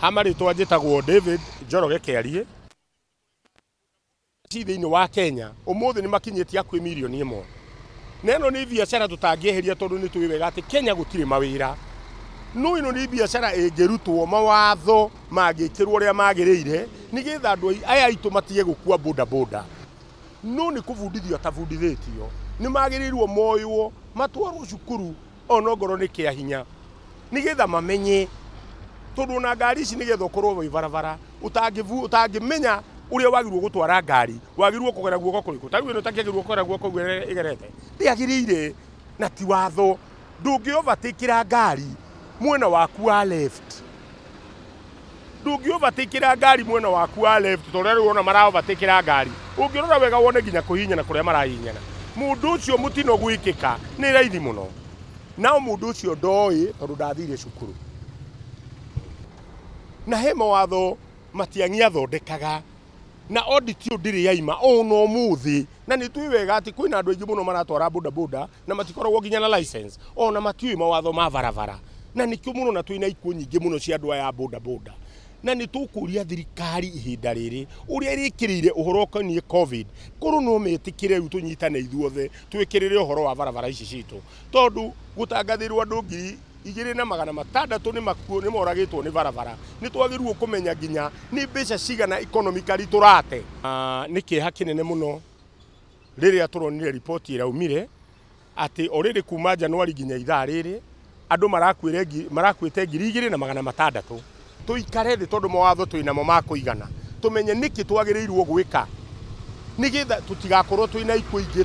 Hamarĩtwa njĩtagwo David Njoroge Kĩariĩ. Thĩinĩ wa Kenya ũmũthĩ nĩ makinyĩtie hakuhĩ milioni 1. Na ĩno nĩ biacara tũtangĩeheria tondũ nĩ tũĩ wega atĩ Kenya gũtirĩ mawĩra. No ĩno nĩ biacara ĩngĩrutwo mawatho mangĩkĩrwo ũrĩa magĩrĩire nĩgetha andũ aya aitũ matige gũkua boda boda. No nĩ kũbundithio tabundithĩtio. Nĩ magĩrĩirwo moywo matwarwo cukuru onongorwo nĩ kĩa hinya nĩgetha mamenye tondũ na ngari ici nĩgetha ũkorwo wĩ barabara ũtangĩmenya ũrĩa wagĩrĩirwo gũtwara ngari wagĩrĩirwo kũgera guoko kũrĩkũ. Ta rĩu ĩno takĩagĩrĩirwo kũgera guoko kũu ĩgerete ndĩagĩrĩire na ti watho. Ndũngĩ overtake ngari mwena waku wa left. Ndũngĩ overtake ngari mwena waku wa left tondũ rĩu ona mara overtake ngari ũngĩrora wega wone nginya kũhihinyana kũrĩa marahihinyana. Mũndũ ũcio mũtino gwĩkĩka nĩ raithi mũno. Nao mũndũ ũcio ndoĩ tondũ ndathire cukuru. Na he mawatho Matiang'i athondekaga na audit ndĩrĩ yaima ona ũmũthĩ. Na nĩ tũĩ wega atĩ kwĩna andũ aingĩ mũno maratwara boda boda na matikoragwo nginya na license ona matiũĩ mawatho ma barabara. Na nĩkĩo mũno na twĩna ikuũ nyingĩ mũno cia andũ aya boda boda. Na nĩ tũkũria thirikari ihinda rĩrĩ ũrĩa ĩrĩkĩrĩire ũhoro ũkoniĩ COVID korwo no metĩkĩre rĩu tũnyitane ithuothe twĩkĩrĩre ũhoro wa barabara ici citũ. Tondũ gũtangathĩrwo andũ 2,600 nĩ moragĩtwo nĩ barabara. Nĩ twagĩrĩirwo kũmenya nginya nĩ mbeca cigana economically tũrate. Nĩ kĩeha kĩnene mũno rĩrĩa tũronire riboti ĩraumire atĩ already kuma Januari nginya ithaa rĩrĩ andũ marakuĩte 2,600. Tũikare thĩ tondũ mawatho twĩnamo ma kũigana. Tũmenye nĩkĩ twagĩrĩirwo gwĩka nĩgetha tũtigakorwo twĩna ikuũ ingĩ.